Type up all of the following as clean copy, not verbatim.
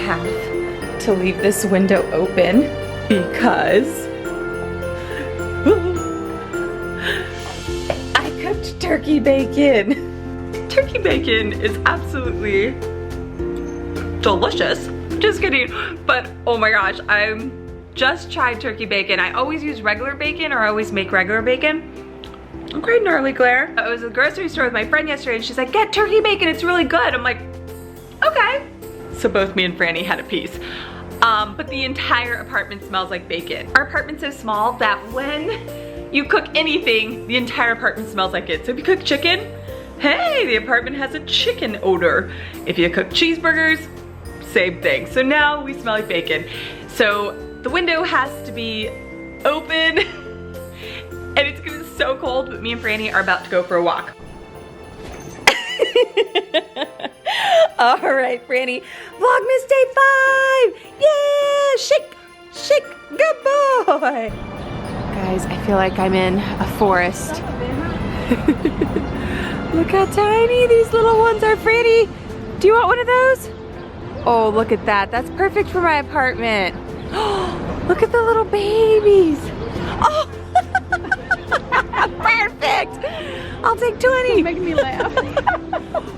have to leave this window open because I cooked turkey bacon. Turkey bacon is absolutely delicious. Just kidding. But oh my gosh, I just tried turkey bacon. I always use regular bacon, or I always make regular bacon. Okay, gnarly glare. I was at the grocery store with my friend yesterday and she's like, get turkey bacon, it's really good. I'm like, okay. So both me and Franny had a piece. But the entire apartment smells like bacon. Our apartment's so small that when you cook anything, the entire apartment smells like it. So if you cook chicken, hey, the apartment has a chicken odor. If you cook cheeseburgers, same thing. So now we smell like bacon. So the window has to be open and it's gonna be so cold, but me and Franny are about to go for a walk. All right, Franny, Vlogmas Day 5! Yeah, shake, shake, good boy! Guys, I feel like I'm in a forest. Look how tiny these little ones are, Franny. Do you want one of those? Oh, look at that. That's perfect for my apartment. Look at the little babies. Oh, perfect. I'll take 20. It's making me laugh.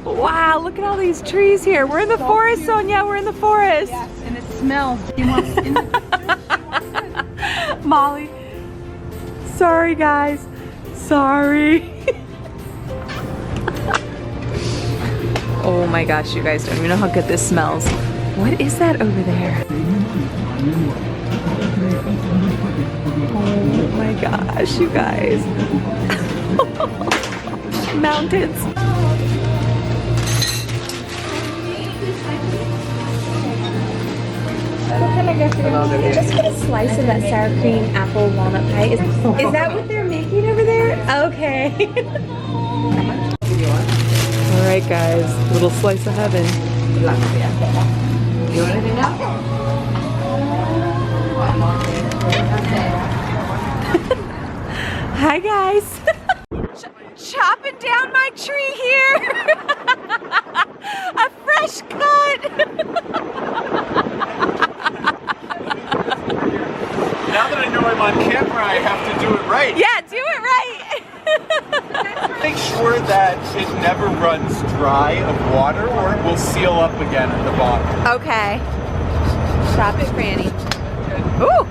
Wow, look at all these trees here. We're in the forest, cute. Sonia. We're in the forest. Yes, and it smells. You want in the Molly. Sorry, guys. Sorry. Oh my gosh, you guys don't even know how good this smells. What is that over there? Oh my gosh, you guys. Mountains. Just get a slice of that sour cream apple walnut pie. Is that what they're making over there? Okay. All right, guys, little slice of heaven. You want anything else? Hi, guys. Chopping down my tree here. A fresh cut. Now that I know I'm on camera, I have to do it right. Yeah, do it right. Make sure that it never runs dry of water or it will seal up again at the bottom. Okay. Stop it, Franny. Ooh.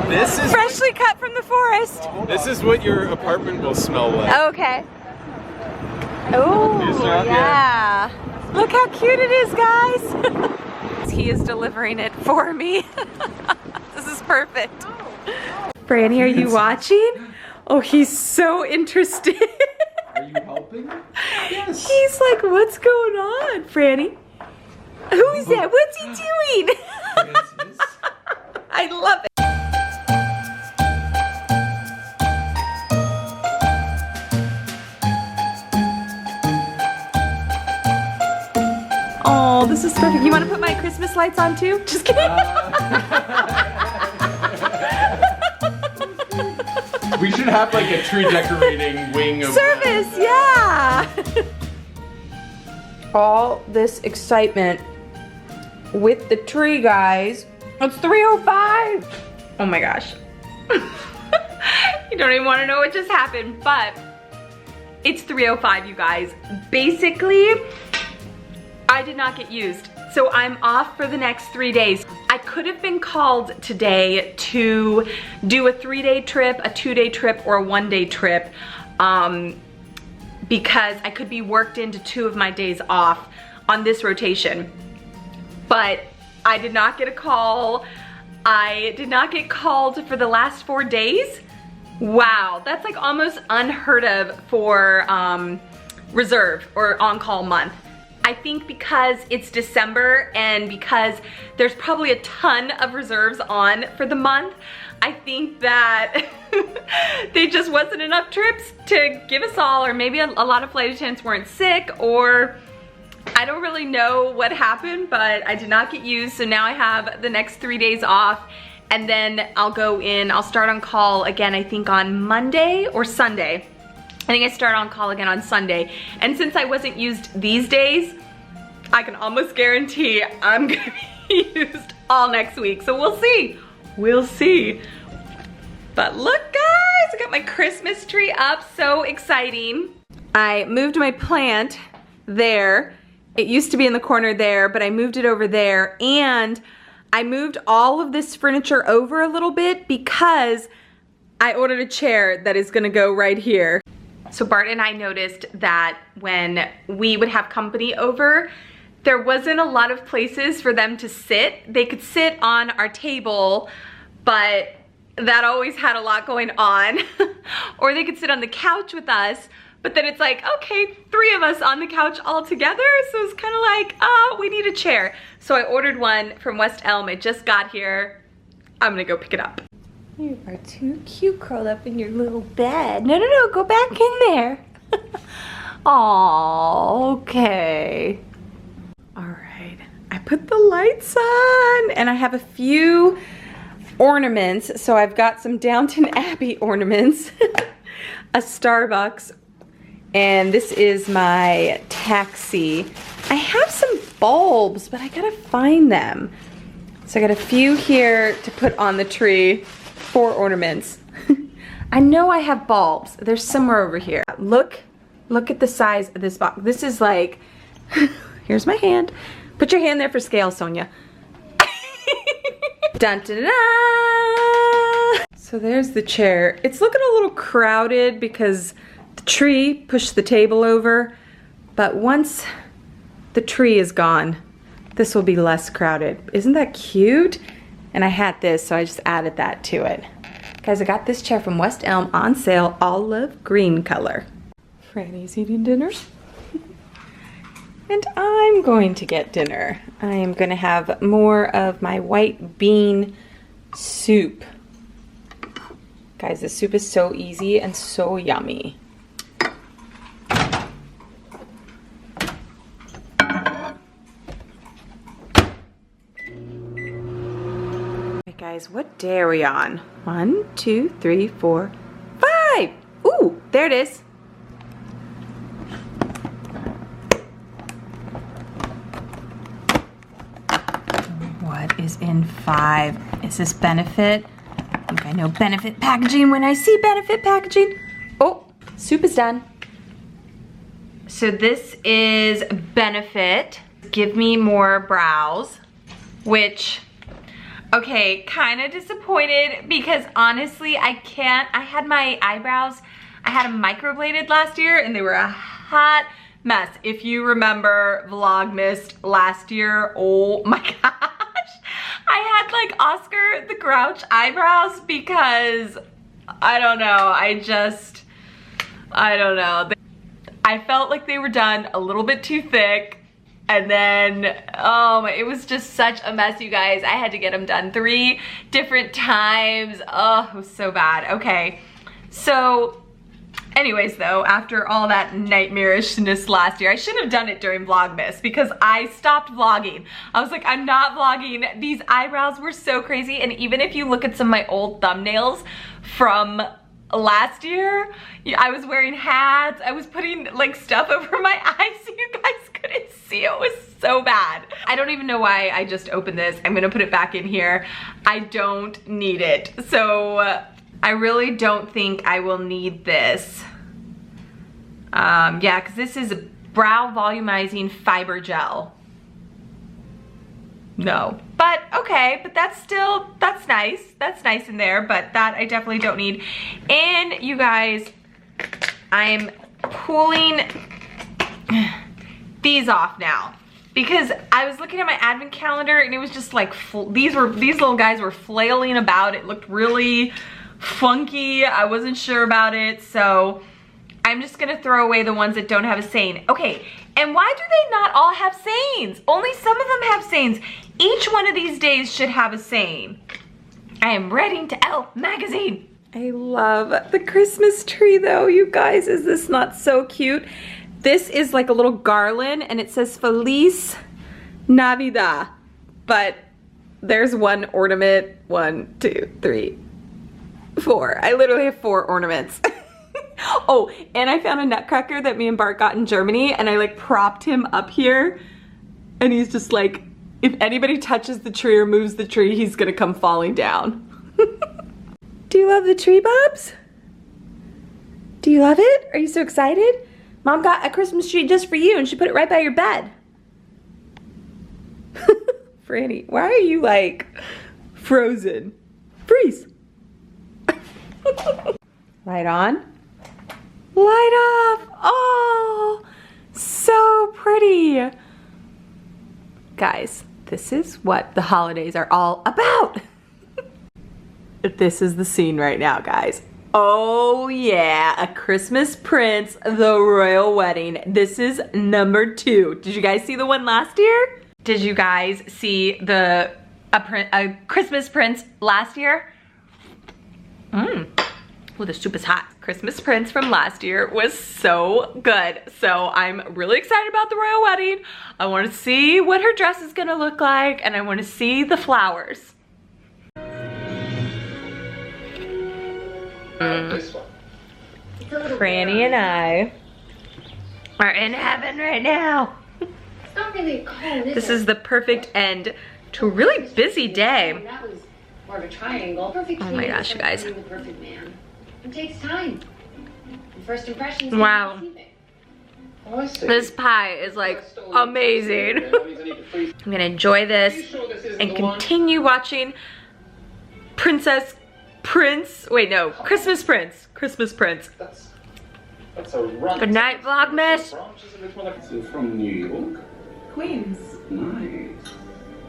This is freshly cut from the forest. This is what your apartment will smell like. Okay. Oh, yeah. Look how cute it is, guys. He is delivering it for me. This is perfect. Franny, are you watching? Oh, he's so interested. Are you helping? Yes. He's like, what's going on, Franny? Who's that? What's he doing? I love it. Oh, this is perfect. You want to put my Christmas lights on too? Just kidding. We should have like a tree decorating wing of service, yeah. All this excitement with the tree, guys. It's 3:05. Oh my gosh. You don't even want to know what just happened, but it's 3:05, you guys. Basically, I did not get used. So I'm off for the next 3 days. I could have been called today to do a 3-day trip, a 2-day trip, or a 1-day trip because I could be worked into 2 of my days off on this rotation. But I did not get a call. I did not get called for the last 4 days. Wow, that's like almost unheard of for reserve or on-call month. I think because it's December and because there's probably a ton of reserves on for the month, I think that there just wasn't enough trips to give us all, or maybe a lot of flight attendants weren't sick, or I don't really know what happened, but I did not get used. So now I have the next 3 days off, and then I'll go in, I'll start on call again, I think on Monday or Sunday. I think I start on call again on Sunday. And since I wasn't used these days, I can almost guarantee I'm gonna be used all next week. So we'll see. We'll see. But look guys, I got my Christmas tree up, so exciting. I moved my plant there. It used to be in the corner there, but I moved it over there, and I moved all of this furniture over a little bit because I ordered a chair that is gonna go right here. So Bart and I noticed that when we would have company over, there wasn't a lot of places for them to sit. They could sit on our table, but that always had a lot going on. Or they could sit on the couch with us, but then it's like, okay, 3 of us on the couch all together. So it's kind of like, we need a chair. So I ordered one from West Elm. It just got here. I'm gonna go pick it up. You are too cute curled up in your little bed. No, go back in there. Aw, okay. All right, I put the lights on, and I have a few ornaments. So I've got some Downton Abbey ornaments, a Starbucks, and this is my taxi. I have some bulbs, but I gotta find them. So I got a few here to put on the tree, 4 ornaments. I know I have bulbs. They're somewhere over here. Look at the size of this box. This is like, here's my hand. Put your hand there for scale, Sonia. Dun, dun, dun, dun. So there's the chair. It's looking a little crowded because the tree pushed the table over, but once the tree is gone, this will be less crowded. Isn't that cute? And I had this, so I just added that to it. Guys, I got this chair from West Elm on sale, olive green color. Franny's eating dinner. And I'm going to get dinner. I am gonna have more of my white bean soup. Guys, this soup is so easy and so yummy. Guys, what day are we on? 1, 2, 3, 4, 5. Ooh, there it is. What is in 5? Is this Benefit? I think I know Benefit packaging when I see Benefit packaging. Oh, soup is done. So this is Benefit. Give me more brows, which, okay, kind of disappointed because honestly, I had my eyebrows, I had them microbladed last year and they were a hot mess. If you remember Vlogmas last year, oh my gosh. I had like Oscar the Grouch eyebrows because, I don't know, I don't know. I felt like they were done a little bit too thick. And then, it was just such a mess, you guys. I had to get them done 3 different times. Oh, it was so bad. Okay, so anyways though, after all that nightmarishness last year, I shouldn't have done it during Vlogmas because I stopped vlogging. I was like, I'm not vlogging. These eyebrows were so crazy. And even if you look at some of my old thumbnails from last year, I was wearing hats. I was putting like stuff over my eyes so you guys couldn't see. It was so bad. I don't even know why I just opened this. I'm gonna put it back in here. I don't need it. So I really don't think I will need this. Yeah, because this is brow volumizing fiber gel. No, but okay, but that's nice. That's nice in there, but that I definitely don't need. And you guys, I'm pulling these off now because I was looking at my advent calendar and it was just like, these little guys were flailing about. It looked really funky. I wasn't sure about it, so I'm just gonna throw away the ones that don't have a saying. Okay, and why do they not all have sayings? Only some of them have sayings. Each one of these days should have a saying. I am writing to Elle magazine. I love the Christmas tree though, you guys. Is this not so cute? This is like a little garland and it says Feliz Navidad. But there's one ornament. 1, 2, 3, 4. I literally have 4 ornaments. Oh, and I found a nutcracker that me and Bart got in Germany and I like propped him up here And he's just like, if anybody touches the tree or moves the tree, he's gonna come falling down. Do you love the tree, Bubs? Do you love it? Are you so excited? Mom got a Christmas tree just for you and she put it right by your bed. Franny, why are you like frozen? Freeze. Light on. Light off. Oh, so pretty. Guys, this is what the holidays are all about. This is the scene right now, guys. Oh yeah, A Christmas Prince, the royal wedding. This is number 2. Did you guys see the one last year? Did you guys see the A Christmas Prince last year? Oh, the soup is hot. Christmas Prince from last year was so good. So I'm really excited about the royal wedding. I want to see what her dress is gonna look like and I want to see the flowers. Franny and I are in heaven right now. It's not really cold, This is the perfect end to a really busy day. That was more of a triangle. Perfect Oh my gosh, you guys. the perfect man. It takes time. And first impressions. Wow. This pie is like amazing. I'm gonna enjoy this and continue watching Christmas Prince. That's a run. Good night, Vlogmas. From New York. Queens. Nice.